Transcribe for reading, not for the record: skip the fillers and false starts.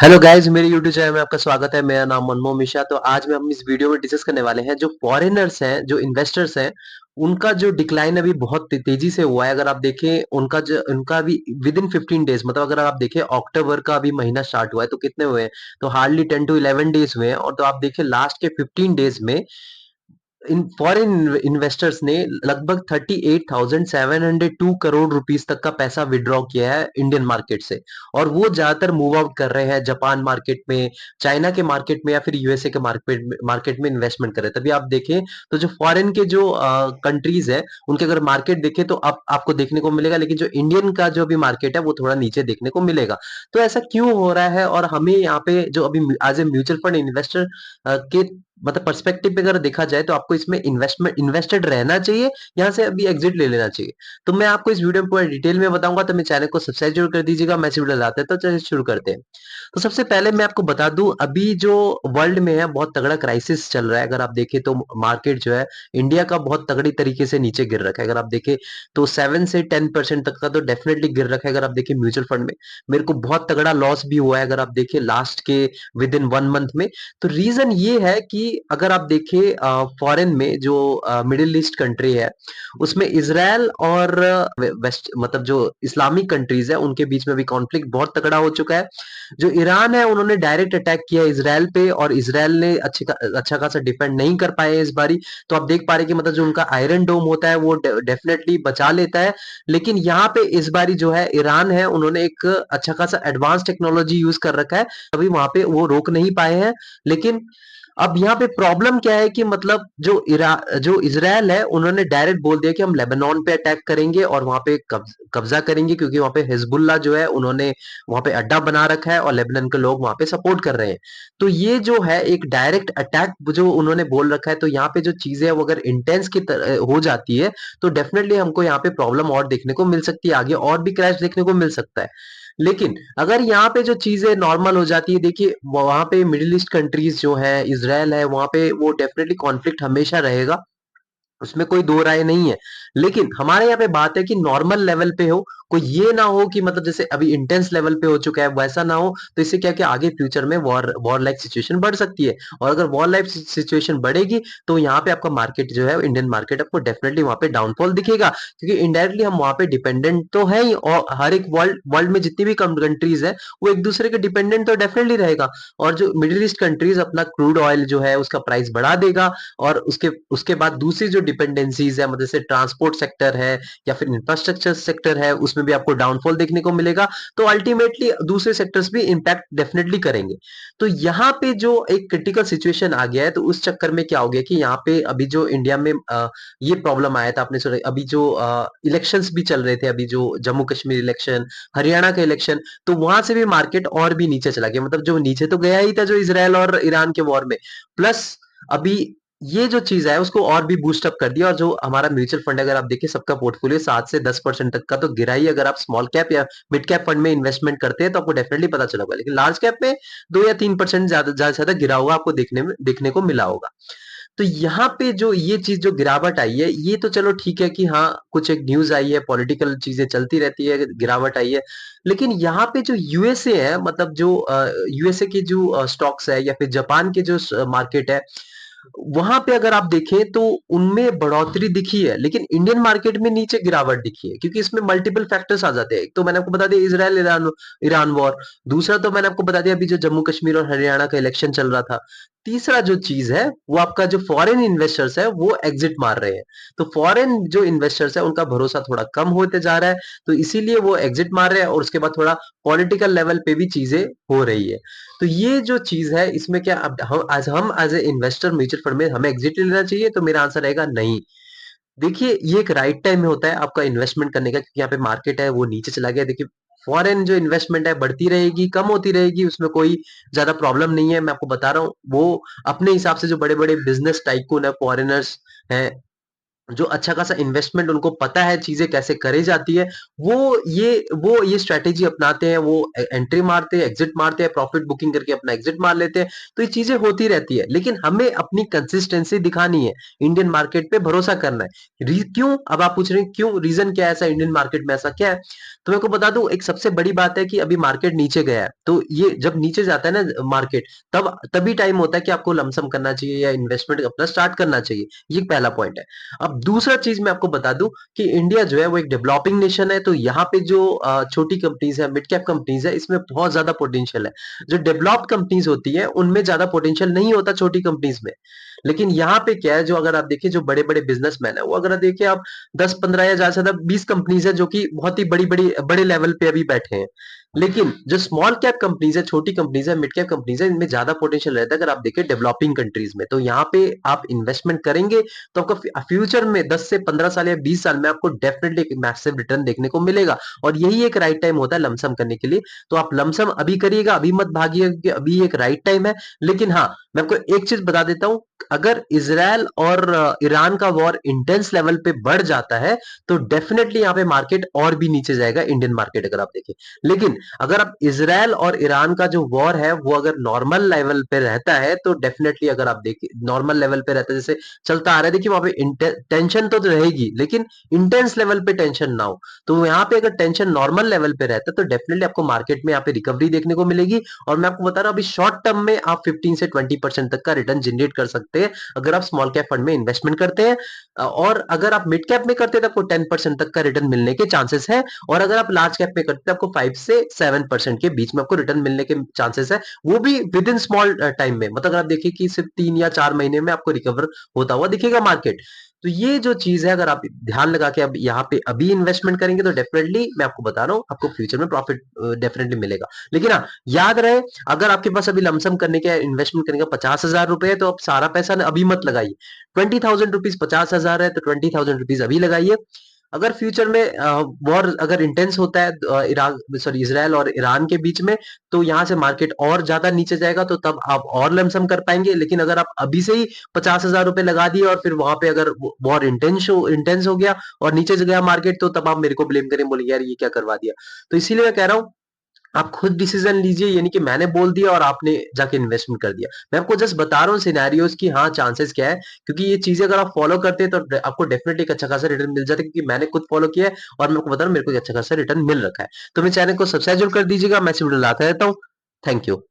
Hello guys, मेरे YouTube channel में आपका स्वागत है। मेरा नाम मनमोह मिश्रा। तो आज हम इस वीडियो में डिस्कस करने वाले हैं जो फॉरेनर्स हैं, जो इन्वेस्टर्स हैं, उनका जो डिक्लाइन अभी बहुत तेजी से हुआ है। अगर आप देखें उनका अभी विद इन 15 डेज, मतलब अगर आप देखें अक्टूबर का अभी महीना स्टार्ट हुआ है तो कितने हुए हैं, तो हार्डली 10 टू 11 डेज हुए हैं। और तो आप देखें लास्ट के 15 डेज में इन फॉरेन इन्वेस्टर्स ने लगभग 38,702 करोड़ रुपीस तक का पैसा विड्रॉ किया है इंडियन मार्केट से। और वो ज्यादातर मूव आउट कर रहे हैं जापान मार्केट में, चाइना के मार्केट में या फिर यूएसए के मार्केट में इन्वेस्टमेंट कर रहे हैं। तभी आप देखें तो जो फॉरेन के जो कंट्रीज है उनके अगर मार्केट देखें तो आपको देखने को मिलेगा, लेकिन जो इंडियन का जो अभी मार्केट है वो थोड़ा नीचे देखने को मिलेगा। तो ऐसा क्यों हो रहा है? और हमें यहाँ पे जो अभी as a mutual fund investor के मतलब पर्सपेक्टिव पे अगर देखा जाए तो आपको इसमें इन्वेस्टेड रहना चाहिए, यहाँ से अभी एग्जिट ले लेना चाहिए। तो मैं आपको इस वीडियो में पूरा डिटेल में बताऊंगा, तो मेरे चैनल को सब्सक्राइब जरूर कर दीजिएगा। मैं इस वीडियो लाते हैं तो चलिए शुरू करते हैं। तो सबसे पहले मैं आपको बता दूं, अभी जो वर्ल्ड में है बहुत तगड़ा क्राइसिस चल रहा है। अगर आप देखें तो मार्केट जो है इंडिया का बहुत तगड़ी तरीके से नीचे गिर रखा है। अगर आप देखें तो 7 से 10% तक का तो डेफिनेटली गिर रखा है। अगर आप देखें म्यूचुअल फंड में मेरे को बहुत तगड़ा लॉस भी हुआ है, अगर आप देखें लास्ट के विद इन 1 मंथ में। तो रीजन ये है कि अगर आप देखें फॉरेन में जो मिडिल ईस्ट कंट्री है उसमें इसराइल और वेस्ट मतलब जो इस्लामिक कंट्रीज है उनके बीच में भी कॉन्फ्लिक्ट बहुत तगड़ा हो चुका है। जो ईरान है उन्होंने डायरेक्ट अटैक किया इसराइल पे, और इसराइल ने अच्छा खासा डिफेंड नहीं कर पाए इस बारी। तो आप देख पा रहे कि मतलब जो उनका आयरन डोम होता है वो डेफिनेटली बचा लेता है। लेकिन यहाँ पे इस बारी जो है ईरान है उन्होंने एक अच्छा खासा एडवांस टेक्नोलॉजी यूज कर रखा है, अभी वहां पे वो रोक नहीं पाए हैं। लेकिन अब यहाँ पे प्रॉब्लम क्या है कि मतलब जो इजराइल है उन्होंने डायरेक्ट बोल दिया कि हम लेबनान पे अटैक करेंगे और वहां पे कब्जा करेंगे, क्योंकि वहां पे हिजबुल्ला जो है उन्होंने वहां पे अड्डा बना रखा है और लेबनान के लोग वहां पे सपोर्ट कर रहे हैं। तो ये जो है एक डायरेक्ट अटैक जो उन्होंने बोल रखा है, तो यहाँ पे जो चीजें है वो अगर इंटेंस की तरह हो जाती है तो डेफिनेटली हमको यहाँ पे प्रॉब्लम और देखने को मिल सकती है, आगे और भी क्रैश देखने को मिल सकता है। लेकिन अगर यहाँ पे जो चीजें नॉर्मल हो जाती है, देखिए वहां पे मिडिल ईस्ट कंट्रीज जो है, इसराइल है, वहां पे वो डेफिनेटली कॉन्फ्लिक्ट हमेशा रहेगा, उसमें कोई दो राय नहीं है। लेकिन हमारे यहाँ पे बात है कि नॉर्मल लेवल पे हो, कोई ये ना हो कि मतलब जैसे अभी इंटेंस लेवल पे हो चुका है वैसा ना हो। तो इससे क्या क्या आगे फ्यूचर में वॉर लाइक सिचुएशन बढ़ सकती है, और अगर वॉर लाइक सिचुएशन बढ़ेगी तो यहाँ पे आपका मार्केट जो है इंडियन मार्केट आपको डेफिनेटली वहां पे डाउनफॉल दिखेगा, क्योंकि इनडायरेक्टली हम वहां पे डिपेंडेंट तो है ही, और हर एक वर्ल्ड वर्ल्ड में जितनी भी कंट्रीज है वो एक दूसरे के डिपेंडेंट तो डेफिनेटली रहेगा। और जो मिडिल ईस्ट कंट्रीज अपना क्रूड ऑयल जो है उसका प्राइस बढ़ा देगा, और उसके उसके बाद दूसरी जो डिपेंडेंसीज है, मतलब जैसे ट्रांसपोर्ट सेक्टर है या फिर इंफ्रास्ट्रक्चर सेक्टर है, उसमें भी आपको डाउनफॉल देखने को मिलेगा। तो अल्टीमेटली दूसरे सेक्टर्स भी इंपैक्ट डेफिनेटली करेंगे। तो यहाँ पे जो एक क्रिटिकल सिचुएशन आ गया है, तो उस चक्कर में क्या हो गया कि यहाँ पे अभी जो इंडिया में ये प्रॉब्लम आया था, आपने सुना अभी जो इलेक्शंस भी चल रहे थे, अभी जो जम्मू कश्मीर इलेक्शन, हरियाणा का इलेक्शन, तो वहां से भी मार्केट और भी नीचे चला गया। मतलब जो नीचे तो गया ही था जो इसराइल और ईरान के वॉर में, प्लस अभी ये जो चीज है उसको और भी बूस्ट अप कर दिया। और जो हमारा म्यूचुअल फंड अगर आप देखिए सबका पोर्टफोलियो 7 से 10% तक का तो गिरा ही। अगर आप स्मॉल कैप या मिड कैप फंड में इन्वेस्टमेंट करते हैं तो आपको डेफिनेटली पता चला होगा, लेकिन लार्ज कैप में 2 या 3% ज्यादा ज्यादा गिरा हुआ आपको देखने को मिला होगा। तो यहाँ पे जो ये चीज जो गिरावट आई है, ये तो चलो ठीक है कि हाँ कुछ एक न्यूज आई है, पॉलिटिकल चीजें चलती रहती है, गिरावट आई है। लेकिन यहाँ पे जो यूएसए है, मतलब जो यूएसए की जो स्टॉक्स है या फिर जापान के जो मार्केट है, वहां पे अगर आप देखें तो उनमें बढ़ोतरी दिखी है, लेकिन इंडियन मार्केट में नीचे गिरावट दिखी है, क्योंकि इसमें मल्टीपल फैक्टर्स आ जाते हैं। एक तो मैंने आपको बता दिया इसराइल ईरान ईरान वॉर, दूसरा तो मैंने आपको बता दिया अभी जो जम्मू कश्मीर और हरियाणा का इलेक्शन चल रहा था, तीसरा जो चीज है वो आपका जो फॉरेन इन्वेस्टर्स है वो एग्जिट मार रहे हैं। तो फॉरेन जो इन्वेस्टर्स है उनका भरोसा थोड़ा कम होते जा रहा है, तो इसीलिए वो एग्जिट मार रहे हैं, और उसके बाद थोड़ा पॉलिटिकल लेवल पे भी चीजें हो रही है। तो ये जो चीज है इसमें क्या, अब हम as a investor mutual fund में हमें एग्जिट लेना चाहिए? तो मेरा आंसर रहेगा नहीं। देखिए ये एक राइट टाइम में होता है आपका इन्वेस्टमेंट करने का, क्योंकि यहाँ पे मार्केट है वो नीचे चला गया। देखिए फॉरेन जो इन्वेस्टमेंट है बढ़ती रहेगी कम होती रहेगी, उसमें कोई ज्यादा प्रॉब्लम नहीं है। मैं आपको बता रहा हूँ वो अपने हिसाब से जो बड़े बड़े बिजनेस टाइकून है फॉरेनर्स हैं, जो अच्छा खासा इन्वेस्टमेंट उनको पता है चीजें कैसे करी जाती है, वो ये स्ट्रेटेजी अपनाते हैं, वो एंट्री मारते हैं, एग्जिट मारते हैं, प्रॉफिट बुकिंग करके अपना एग्जिट मार लेते हैं। तो ये चीजें होती रहती है, लेकिन हमें अपनी कंसिस्टेंसी दिखानी है, इंडियन मार्केट पे भरोसा करना है। क्यों? अब आप पूछ रहे हैं क्यों, रीजन क्या है, ऐसा इंडियन मार्केट में ऐसा क्या है? तो मैं को बता दूं, एक सबसे बड़ी बात है कि अभी मार्केट नीचे गया है, तो ये जब नीचे जाता है ना मार्केट, तभी टाइम होता है कि आपको लमसम करना चाहिए या इन्वेस्टमेंट अपना स्टार्ट करना चाहिए। ये पहला पॉइंट है। अब दूसरा चीज मैं आपको बता दूं कि इंडिया जो है वो एक डेवलपिंग नेशन है, तो यहाँ पे जो छोटी कंपनीज है, मिड कैप कंपनीज है, इसमें बहुत ज्यादा पोटेंशियल है। जो डेवलप्ड कंपनीज होती है उनमें ज्यादा पोटेंशियल नहीं होता छोटी कंपनीज में। लेकिन यहाँ पे क्या है, जो अगर आप देखिए जो बड़े बड़े बिजनेसमैन है, वो अगर देखिए आप 10-15 या ज्यादा से ज्यादा 20 कंपनीज है जो कि बहुत ही बड़ी बड़ी बड़े लेवल पे अभी बैठे हैं। लेकिन जो स्मॉल कैप कंपनीज है, छोटी कंपनीज है, मिड कैप कंपनीज है, इनमें ज्यादा पोटेंशियल रहता है अगर आप देखिए डेवलपिंग कंट्रीज में। तो यहाँ पे आप इन्वेस्टमेंट करेंगे तो आपका फ्यूचर में 10 से 15 साल या 20 साल में आपको डेफिनेटली एक मैसिव रिटर्न देखने को मिलेगा। और यही एक राइट टाइम होता है लमसम करने के लिए। तो आप लमसम अभी करिएगा, अभी मत भागिए, क्योंकि अभी एक राइट टाइम है। लेकिन हाँ, मैं आपको एक चीज बता देता हूं, अगर इसराइल और ईरान का वॉर इंटेंस लेवल पे बढ़ जाता है, तो डेफिनेटली यहाँ पे मार्केट और भी नीचे जाएगा, इंडियन मार्केट अगर आप देखें। लेकिन अगर आप इसराइल और ईरान का जो वॉर है वो अगर नॉर्मल लेवल पे रहता है, तो डेफिनेटली अगर आप देखिए नॉर्मल लेवल पे रहता है, जैसे चलता आ रहा है, देखिए वहां पे टेंशन तो रहेगी, लेकिन इंटेंस लेवल पे टेंशन ना हो। तो यहाँ पे अगर टेंशन नॉर्मल लेवल पे रहता है, तो डेफिनेटली आपको मार्केट में यहाँ पे रिकवरी देखने को मिलेगी। और मैं आपको बता रहा हूँ, अभी शॉर्ट टर्म में आप 15 से 20% तक का रिटर्न जनरेट कर सकते हैं अगर आप स्मॉल कैप फंड में इन्वेस्टमेंट करते हैं। और अगर आप मिड कैप में करते हैं तो आपको 10% तक का रिटर्न मिलने के चांसेस है। और अगर आप लार्ज कैप में करते हैं, आपको 5 से 7% के बीच में आपको रिटर्न मिलने के चांसेस है, वो भी विद इन स्मॉल टाइम में। मतलब अगर आप देखिए कि सिर्फ 3 या 4 महीने में आपको रिकवर होता हुआ दिखेगा मार्केट। तो ये जो चीज है, अगर आप ध्यान लगा के अब यहाँ पे अभी इन्वेस्टमेंट करेंगे, तो डेफिनेटली मैं आपको बता रहा हूँ, आपको फ्यूचर में प्रॉफिट डेफिनेटली मिलेगा। लेकिन हाँ, याद रहे, अगर आपके पास अभी लमसम करने के इन्वेस्टमेंट करने का 50,000 रुपए है, तो आप सारा पैसा ना अभी मत लगाइए। 20,000 रुपीज, 50,000 है तो 20,000 रुपीज अभी लगाइए। अगर फ्यूचर में वॉर अगर इंटेंस होता है इराक सॉरी इसराइल और ईरान के बीच में, तो यहाँ से मार्केट और ज्यादा नीचे जाएगा, तो तब आप और लमसम कर पाएंगे। लेकिन अगर आप अभी से ही 50,000 रुपए लगा दिए और फिर वहां पे अगर वॉर इंटेंस हो गया और नीचे से गया मार्केट, तो तब आप मेरे को ब्लेम करें, बोले यार ये क्या करवा दिया। तो इसीलिए मैं कह रहा हूँ, आप खुद डिसीजन लीजिए, यानी कि मैंने बोल दिया और आपने जाके इन्वेस्टमेंट कर दिया। मैं आपको जस्ट बता रहा हूँ सिनेरियोज की, हाँ चांसेस क्या है, क्योंकि ये चीजें अगर आप फॉलो करते हैं तो आपको डेफिनेटली एक अच्छा खासा रिटर्न मिल जाता है, क्योंकि मैंने खुद फॉलो किया है और मैं आपको बता रहा हूँ मेरे को एक अच्छा खासा रिटर्न मिल रखा है। तो मेरे चैनल को सब्सक्राइब जरूर कर दीजिएगा। मैं इस वीडियो लाता रहता हूँ। Thank you.